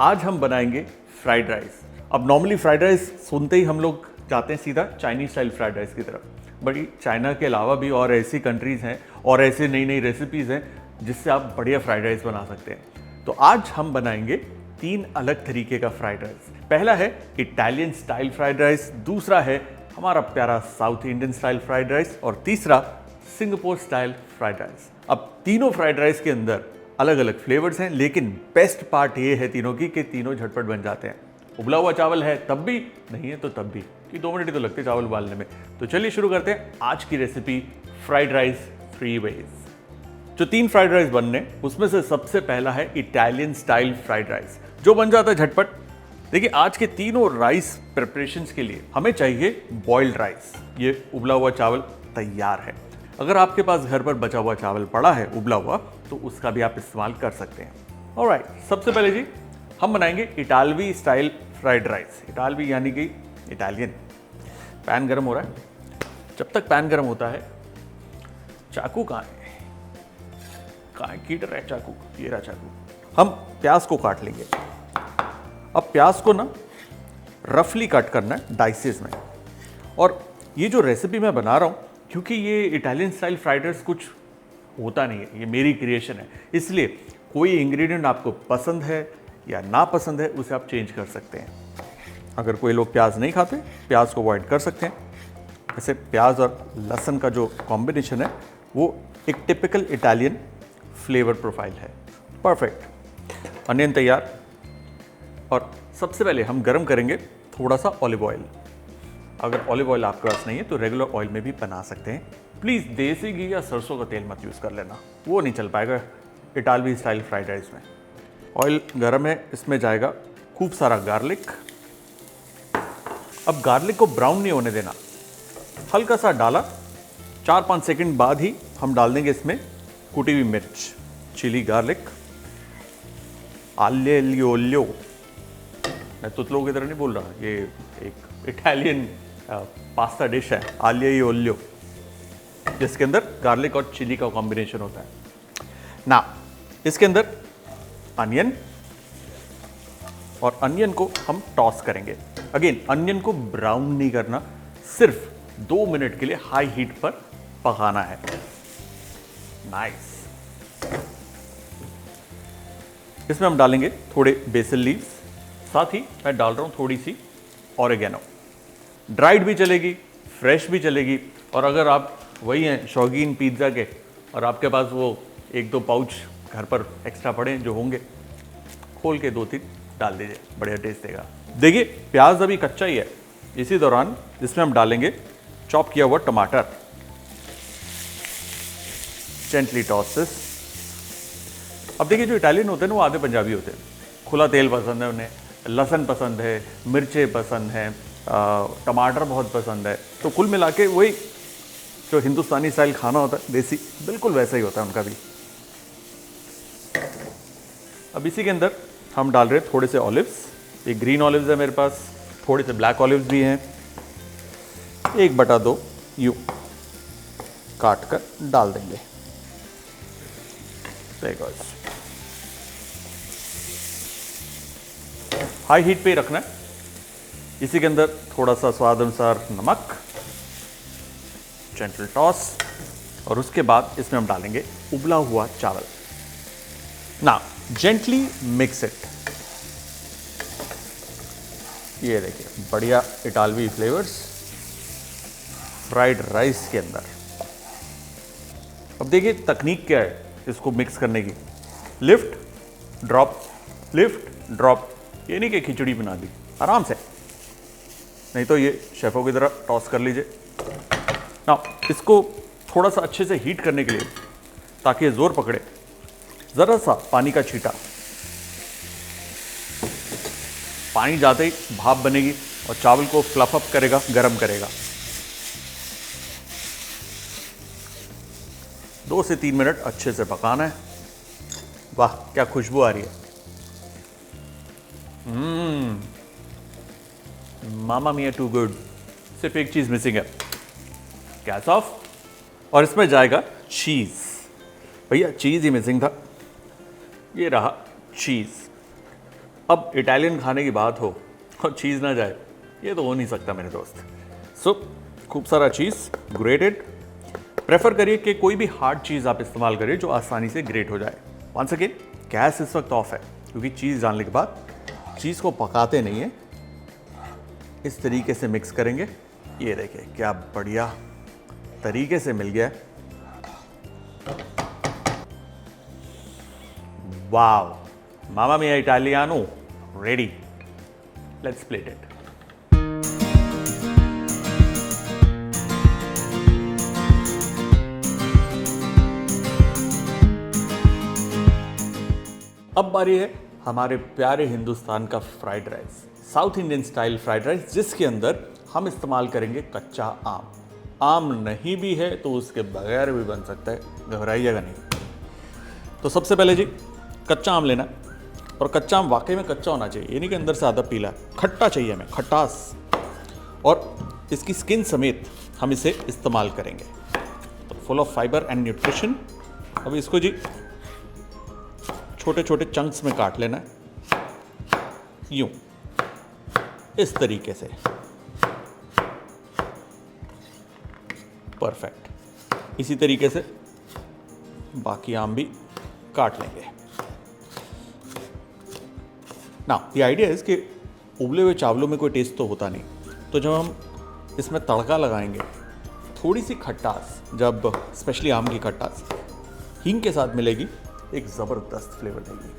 आज हम बनाएंगे फ्राइड राइस। अब नॉर्मली फ्राइड राइस सुनते ही हम लोग जाते हैं सीधा चाइनीज स्टाइल फ्राइड राइस की तरफ, बट चाइना के अलावा भी और ऐसी कंट्रीज़ हैं और ऐसी नई नई रेसिपीज़ हैं जिससे आप बढ़िया फ्राइड राइस बना सकते हैं। तो आज हम बनाएंगे 3 अलग तरीके का फ्राइड राइस। पहला है इटालियन स्टाइल फ्राइड राइस, दूसरा है हमारा प्यारा south Indian style fried rice और तीसरा सिंगापुर स्टाइल फ्राइड राइस। अब तीनों फ्राइड राइस के अंदर अलग अलग फ्लेवर्स हैं, लेकिन बेस्ट पार्ट ये है तीनों की कि तीनों झटपट बन जाते हैं। उबला हुआ चावल है तब भी, नहीं है तो तब भी, कि 2 मिनट ही तो लगते चावल उबालने में। तो चलिए शुरू करते हैं आज की रेसिपी फ्राइड राइस 3 वेज। जो 3 फ्राइड राइस बनने, उसमें से सबसे पहला है इटालियन स्टाइल फ्राइड राइस, जो बन जाता है झटपट। देखिए, आज के तीनों राइस प्रिपरेशंस के लिए हमें चाहिए बॉइल्ड राइस। ये उबला हुआ चावल तैयार है। अगर आपके पास घर पर बचा हुआ चावल पड़ा है उबला हुआ, तो उसका भी आप इस्तेमाल कर सकते हैं। ऑलराइट, सबसे पहले जी हम बनाएंगे इटालवी स्टाइल फ्राइड राइस। इटालवी यानी कि इटालियन। पैन गरम हो रहा है। जब तक पैन गरम होता है, चाकू कहाँ है कीट रहा है चाकू, ये रहा चाकू। हम प्याज को काट लेंगे। अब प्याज को ना रफली कट करना है डाइसेस में। और ये जो रेसिपी मैं बना रहा हूँ, क्योंकि ये इटालियन स्टाइल फ्राइड राइस कुछ होता नहीं है, ये मेरी क्रिएशन है, इसलिए कोई इंग्रेडिएंट आपको पसंद है या ना पसंद है उसे आप चेंज कर सकते हैं। अगर कोई लोग प्याज नहीं खाते, प्याज को अवॉइड कर सकते हैं। वैसे प्याज और लहसुन का जो कॉम्बिनेशन है वो एक टिपिकल इटालियन फ्लेवर प्रोफाइल है। परफेक्ट। अनियन तैयार। और सबसे पहले हम गरम करेंगे थोड़ा सा ऑलिव ऑयल। अगर ऑलिव ऑयल आपके पास नहीं है तो रेगुलर ऑयल में भी बना सकते हैं। प्लीज़ देसी घी या सरसों का तेल मत यूज़ कर लेना, वो नहीं चल पाएगा इटालवी स्टाइल फ्राइड राइस में। ऑयल गरम है, इसमें जाएगा खूब सारा गार्लिक। अब गार्लिक को ब्राउन नहीं होने देना, हल्का सा डाला। 4-5 सेकंड बाद ही हम डाल देंगे इसमें कुटी हुई मिर्च, चिली गार्लिक, आल्यो। मैं तुतलों की तरह नहीं बोल रहा, ये एक इटालियन पास्ता डिश है, आल्यो, जिसके अंदर गार्लिक और चिली का कॉम्बिनेशन होता है ना। इसके अंदर अनियन, और अनियन को हम टॉस करेंगे। अगेन, अनियन को ब्राउन नहीं करना, सिर्फ 2 मिनट के लिए हाई हीट पर पकाना है। नाइस। इसमें हम डालेंगे थोड़े बेसिल लीव्स, साथ ही मैं डाल रहा हूं थोड़ी सी ऑरिगेनो। ड्राइड भी चलेगी, फ्रेश भी चलेगी। और अगर आप वही हैं शौकीन पिज्ज़ा के और आपके पास वो 1-2 पाउच घर पर एक्स्ट्रा पड़े जो होंगे, खोल के 2-3 डाल दीजिए, बढ़िया टेस्ट देगा। देखिए, प्याज अभी कच्चा ही है। इसी दौरान इसमें हम डालेंगे चॉप किया हुआ टमाटर। Gently toss this. अब देखिए, जो इटालियन होते हैं ना वो आधे पंजाबी होते हैं। खुला तेल पसंद है उन्हें, लहसुन पसंद है, मिर्चें पसंद हैं, टमाटर बहुत पसंद है। तो कुल मिला के वही जो हिंदुस्तानी स्टाइल खाना होता है देसी, बिल्कुल वैसा ही होता है उनका भी। अब इसी के अंदर हम डाल रहे हैं थोड़े से ऑलिव्स। ये ग्रीन ऑलिव्स है मेरे पास, थोड़े से ब्लैक ऑलिव्स भी हैं। 1/2 यूं काट कर डाल देंगे। हाई हीट पे ही रखना है। इसी के अंदर थोड़ा सा स्वाद अनुसार नमक, जेंटल टॉस, और उसके बाद इसमें हम डालेंगे उबला हुआ चावल। ना जेंटली मिक्स इट। ये देखिए, बढ़िया इटालवी फ्लेवर्स फ्राइड राइस के अंदर। अब देखिए तकनीक क्या है इसको मिक्स करने की। Lift drop, lift drop. ये नहीं कि खिचड़ी बना दी, आराम से, नहीं तो ये शेफों की तरह टॉस कर लीजिए ना। इसको थोड़ा सा अच्छे से हीट करने के लिए, ताकि ये जोर पकड़े, जरा सा पानी का छींटा। पानी जाते ही भाप बनेगी और चावल को फ्लफ अप करेगा, गर्म करेगा। 2 से 3 मिनट अच्छे से पकाना है। वाह, क्या खुशबू आ रही है। मामा मिया टू गुड। सिर्फ एक चीज मिसिंग है, गैस ऑफ। और इसमें जाएगा चीज। भैया चीज ही मिसिंग था, ये रहा चीज। अब इटालियन खाने की बात हो और चीज़ ना जाए, ये तो हो नहीं सकता मेरे दोस्त। सो खूब सारा चीज़ ग्रेटेड। प्रेफर करिए कि कोई भी हार्ड चीज़ आप इस्तेमाल करिए जो आसानी से ग्रेट हो जाए। वंस अगेन गैस इस वक्त ऑफ है क्योंकि चीज़ डालने के बाद चीज़ को पकाते नहीं है, इस तरीके से मिक्स करेंगे। ये देखिए क्या बढ़िया तरीके से मिल गया। वाव, मामा मिया इटालियानो रेडी। Let's plate it. अब बारी है हमारे प्यारे हिंदुस्तान का fried rice, south Indian style fried rice, जिसके अंदर हम इस्तेमाल करेंगे कच्चा आम। आम नहीं भी है तो उसके बगैर भी बन सकता है, घबराइएगा नहीं। तो सबसे पहले जी कच्चा आम लेना, और कच्चा आम वाकई में कच्चा होना चाहिए, ये नहीं कि अंदर से आधा पीला। खट्टा चाहिए हमें, खटास, और इसकी स्किन समेत हम इसे इस्तेमाल करेंगे। तो full of fibre and nutrition. अब इसको जी छोटे छोटे चंक्स में काट लेना है, यूं इस तरीके से। परफेक्ट। इसी तरीके से बाकी आम भी काट लेंगे। ना द आइडिया इज कि उबले हुए चावलों में कोई टेस्ट तो होता नहीं, तो जब हम इसमें तड़का लगाएंगे, थोड़ी सी खट्टास, जब स्पेशली आम की खट्टास हींग के साथ मिलेगी, एक ज़बरदस्त फ्लेवर देगी।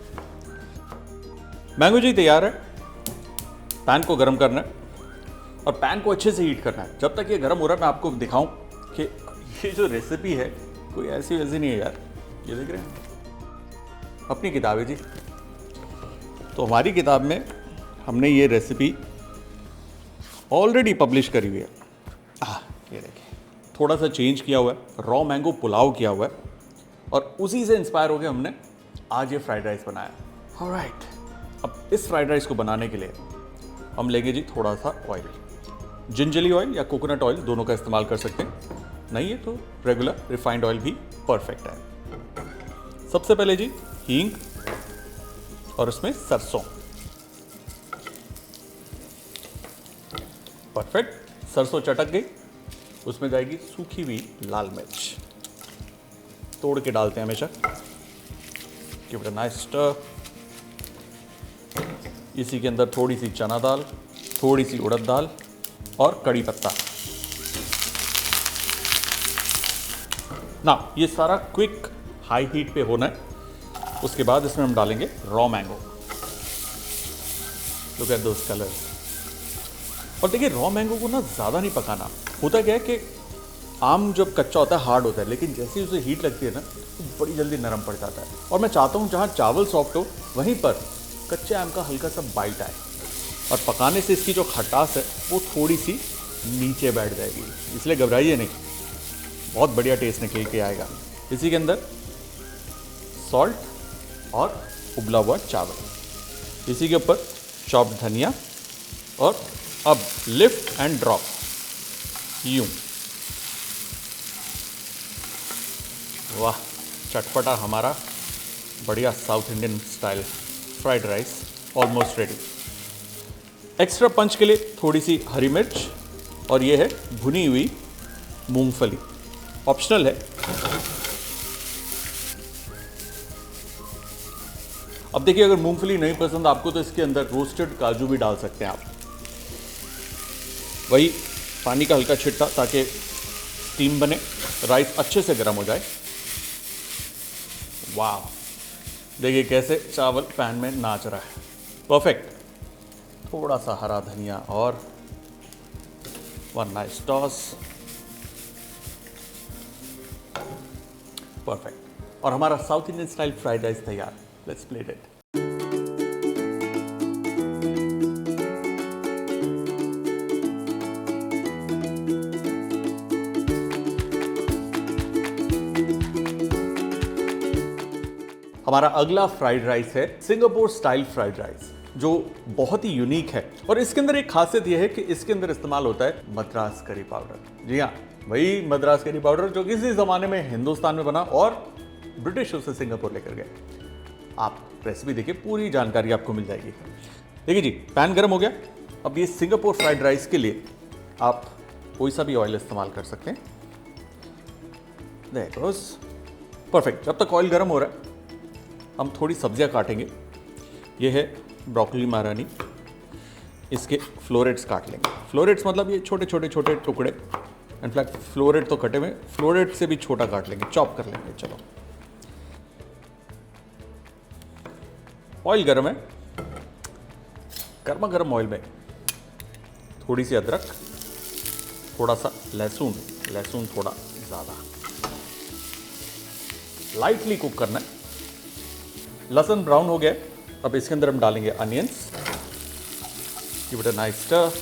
मैंगो जी तैयार है। पैन को गर्म करना है और पैन को अच्छे से हीट करना है। जब तक ये गर्म हो रहा है मैं आपको दिखाऊं कि ये जो रेसिपी है कोई ऐसी वैसी नहीं है यार। ये देख रहे हैं अपनी किताब है जी। तो हमारी किताब में हमने ये रेसिपी ऑलरेडी पब्लिश करी हुई है। ये देखिए, थोड़ा सा चेंज किया हुआ है, रॉ मैंगो पुलाव किया हुआ है, और उसी से इंस्पायर होकर हमने आज ये फ्राइड राइस बनाया। ऑलराइट, अब इस फ्राइड राइस को बनाने के लिए हम लेंगे जी थोड़ा सा ऑयल। जिंजली ऑयल या कोकोनट ऑयल दोनों का इस्तेमाल कर सकते हैं, नहीं है तो रेगुलर रिफाइंड ऑयल भी परफेक्ट है। सबसे पहले जी हींग और उसमें सरसों। परफेक्ट। सरसों चटक गई, उसमें जाएगी सूखी हुई लाल मिर्च, तोड़ के डालते हैं हमेशा। Give it a nice stir. इसी के अंदर थोड़ी सी चना दाल, थोड़ी सी उड़द दाल और कड़ी पत्ता। ना ये सारा क्विक हाई हीट पे होना है। उसके बाद इसमें हम डालेंगे raw mango. Look at those colours. और देखिए रॉ मैंगो को ना ज़्यादा नहीं पकाना। होता क्या है कि आम जब कच्चा होता है हार्ड होता है, लेकिन जैसे ही उसे हीट लगती है ना तो बड़ी जल्दी नरम पड़ जाता है। और मैं चाहता हूँ जहाँ चावल सॉफ्ट हो वहीं पर कच्चे आम का हल्का सा बाइट आए, और पकाने से इसकी जो खटास है वो थोड़ी सी नीचे बैठ जाएगी। इसलिए घबराइए नहीं, बहुत बढ़िया टेस्ट निकल के आएगा। इसी के अंदर सॉल्ट और उबला हुआ चावल, इसी के ऊपर चॉप्ड धनिया, और अब लिफ्ट एंड ड्रॉप यूं। वाह, चटपटा हमारा बढ़िया south Indian style fried rice almost ready. Extra punch के लिए थोड़ी सी हरी मिर्च, और ये है भुनी हुई मूंगफली, ऑप्शनल है। अब देखिए अगर मूंगफली नहीं पसंद आपको तो इसके अंदर रोस्टेड काजू भी डाल सकते हैं आप। वही पानी का हल्का छिट्टा ताकि स्टीम बने, राइस अच्छे से गर्म हो जाए। वाह, देखिए कैसे चावल पैन में नाच रहा है। परफेक्ट। थोड़ा सा हरा धनिया और वन नाइस टॉस। परफेक्ट। और हमारा south Indian style fried rice तैयार। Let's plate it. हमारा अगला फ्राइड राइस है सिंगापुर स्टाइल फ्राइड राइस, जो बहुत ही यूनिक है। और इसके अंदर एक खासियत यह है कि इसके अंदर इस्तेमाल होता है मद्रास करी पाउडर। जी हाँ, वही मद्रास करी पाउडर जो किसी ज़माने में हिंदुस्तान में बना और ब्रिटिश उसे सिंगापुर लेकर गए। आप रेसिपी देखिए, पूरी जानकारी आपको मिल जाएगी। देखिए जी, पैन गर्म हो गया। अब ये सिंगापुर फ्राइड राइस के लिए आप कोई सा भी ऑयल इस्तेमाल कर सकते हैं। That was perfect. जब तक ऑयल गर्म हो रहा है हम थोड़ी सब्जियां काटेंगे। ये है ब्रोकली महारानी, इसके फ्लोरेट्स काट लेंगे। फ्लोरेट्स मतलब ये छोटे छोटे छोटे टुकड़े, इनफैक्ट फ्लोरेट तो कटे हुए, फ्लोरेट से भी छोटा काट लेंगे, चॉप कर लेंगे। चलो, ऑयल गर्म है। गर्मा गर्म ऑयल में थोड़ी सी अदरक, थोड़ा सा लहसुन, लहसुन थोड़ा ज़्यादा, लाइटली कुक करना है। लहसुन ब्राउन हो गया। अब इसके अंदर हम डालेंगे onions, give it a nice stir,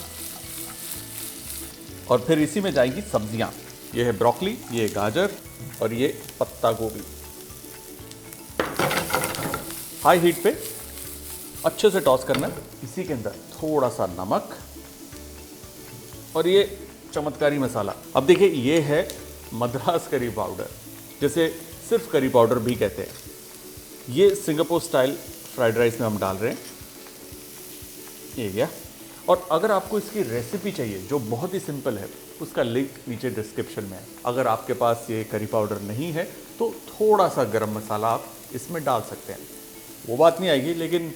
और फिर इसी में जाएंगी सब्जियां। ये है ब्रोकली, ये गाजर और ये पत्ता गोभी। हाई हीट पे अच्छे से टॉस करना है। इसी के अंदर थोड़ा सा नमक और ये चमत्कारी मसाला। अब देखिए, ये है मद्रास करी पाउडर, जिसे सिर्फ करी पाउडर भी कहते हैं। ये सिंगापुर स्टाइल फ्राइड राइस में हम डाल रहे हैं। ये गया। और अगर आपको इसकी रेसिपी चाहिए जो बहुत ही सिंपल है, उसका लिंक नीचे डिस्क्रिप्शन में है। अगर आपके पास ये करी पाउडर नहीं है तो थोड़ा सा गरम मसाला आप इसमें डाल सकते हैं, वो बात नहीं आएगी, लेकिन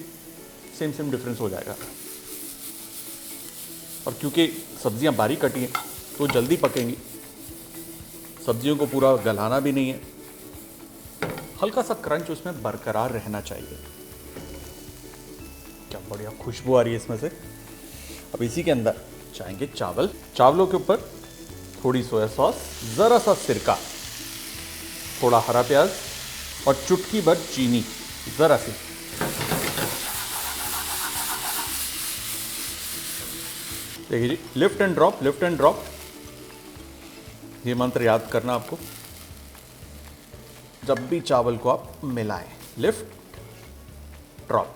सेम सेम डिफरेंस हो जाएगा। और क्योंकि सब्जियां बारीक कटी हैं तो जल्दी पकेंगी, सब्जियों को पूरा गलाना भी नहीं है, हल्का सा क्रंच उसमें बरकरार रहना चाहिए। क्या बढ़िया खुशबू आ रही है इसमें से। अब इसी के अंदर जाएंगे चावल। चावलों के ऊपर थोड़ी सोया सॉस, ज़रा सा सिरका, थोड़ा हरा प्याज और चुटकी भर चीनी, ज़रा सी। देखिए जी, lift and drop, lift and drop, ये मंत्र याद करना आपको जब भी चावल को आप मिलाएं। Lift drop,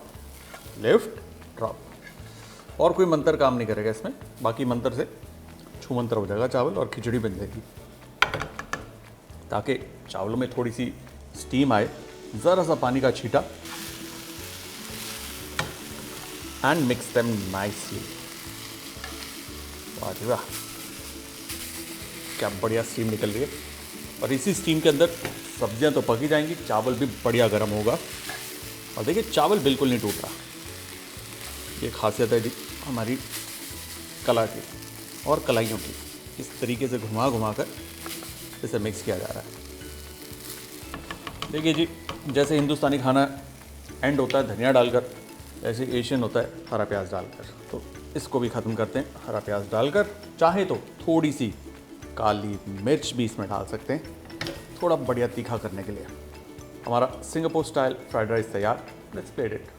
lift drop. और कोई मंत्र काम नहीं करेगा इसमें, बाकी मंत्र से छू मंत्र हो जाएगा चावल और खिचड़ी बन जाएगी। ताकि चावलों में थोड़ी सी स्टीम आए, ज़रा सा पानी का छींटा, एंड मिक्स देम नाइसली। वाह जी वाह, क्या बढ़िया स्टीम निकल रही है। और इसी स्टीम के अंदर सब्जियां तो पकी जाएंगी, चावल भी बढ़िया गर्म होगा। और देखिए, चावल बिल्कुल नहीं टूट रहा। ये खासियत है जी हमारी कला की और कलाइयों की। इस तरीके से घुमा घुमा कर इसे मिक्स किया जा रहा है। देखिए जी, जैसे हिंदुस्तानी खाना एंड होता है धनिया डालकर, ऐसे एशियन होता है हरा प्याज डालकर। तो इसको भी ख़त्म करते हैं हरा प्याज डालकर। चाहे तो थोड़ी सी काली मिर्च भी इसमें डाल सकते हैं, थोड़ा बढ़िया तीखा करने के लिए। हमारा सिंगापुर स्टाइल फ्राइड राइस तैयार। Let's plate it.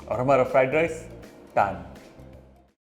और हमारा फ्राइड राइस डन।